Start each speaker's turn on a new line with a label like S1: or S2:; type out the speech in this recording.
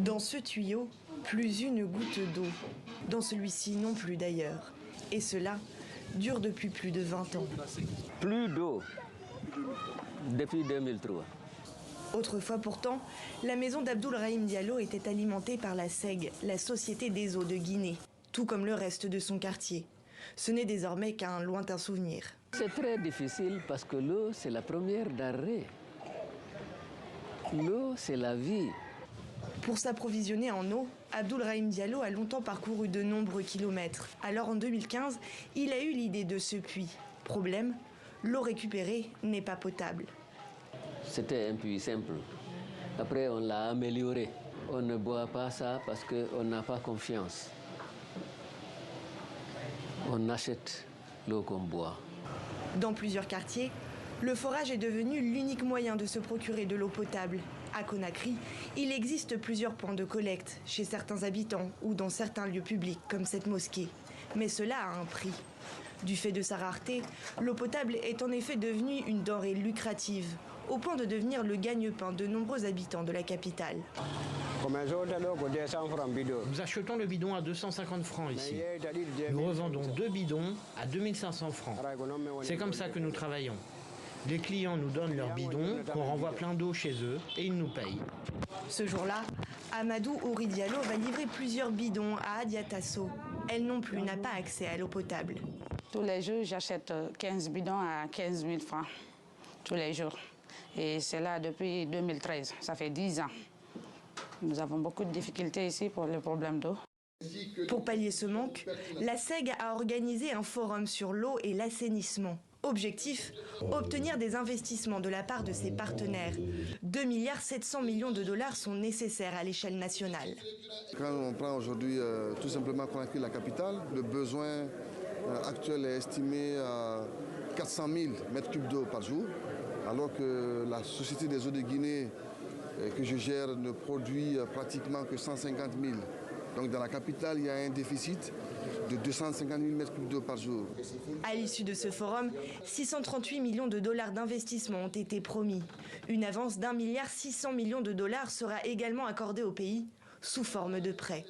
S1: Dans ce tuyau, plus une goutte d'eau. Dans celui-ci non plus d'ailleurs. Et cela dure depuis plus de 20 ans.
S2: Plus d'eau depuis 2003.
S1: Autrefois pourtant, la maison d'Abdoul Rahim Diallo était alimentée par la SEG, la Société des eaux de Guinée, tout comme le reste de son quartier. Ce n'est désormais qu'un lointain souvenir.
S2: C'est très difficile parce que l'eau, c'est la première d'arrêt. L'eau, c'est la vie.
S1: Pour s'approvisionner en eau, Abdoul Rahim Diallo a longtemps parcouru de nombreux kilomètres. Alors en 2015, il a eu l'idée de ce puits. Problème, l'eau récupérée n'est pas potable.
S2: C'était un puits simple. Après, on l'a amélioré. On ne boit pas ça parce qu'on n'a pas confiance. On achète l'eau qu'on boit.
S1: Dans plusieurs quartiers, le forage est devenu l'unique moyen de se procurer de l'eau potable. À Conakry, il existe plusieurs points de collecte, chez certains habitants ou dans certains lieux publics comme cette mosquée. Mais cela a un prix. Du fait de sa rareté, l'eau potable est en effet devenue une denrée lucrative, au point de devenir le gagne-pain de nombreux habitants de la capitale.
S3: Nous achetons le bidon à 250 francs ici. Nous revendons 2 bidons à 2500 francs. C'est comme ça que nous travaillons. Les clients nous donnent leurs bidons, qu'on renvoie plein d'eau chez eux et ils nous payent.
S1: Ce jour-là, Amadou Ouri Diallo va livrer plusieurs bidons à Adia Tasso. Elle non plus n'a pas accès à l'eau potable.
S4: Tous les jours, j'achète 15 bidons à 15 000 francs. Tous les jours. Et c'est là depuis 2013. Ça fait 10 ans. Nous avons beaucoup de difficultés ici pour les problèmes d'eau.
S1: Pour pallier ce manque, la SEG a organisé un forum sur l'eau et l'assainissement. Objectif, obtenir des investissements de la part de ses partenaires. 2,7 milliards de dollars sont nécessaires à l'échelle nationale.
S5: Quand on prend aujourd'hui tout simplement Conakry, la capitale, le besoin actuel est estimé à 400 000 mètres cubes d'eau par jour, alors que la Société des eaux de Guinée que je gère ne produit pratiquement que 150 000. Donc dans la capitale, il y a un déficit de 250 000 mètres cubes d'eau par jour.
S1: À l'issue de ce forum, 638 millions de dollars d'investissement ont été promis. Une avance d'1,6 milliard de dollars sera également accordée au pays sous forme de prêts.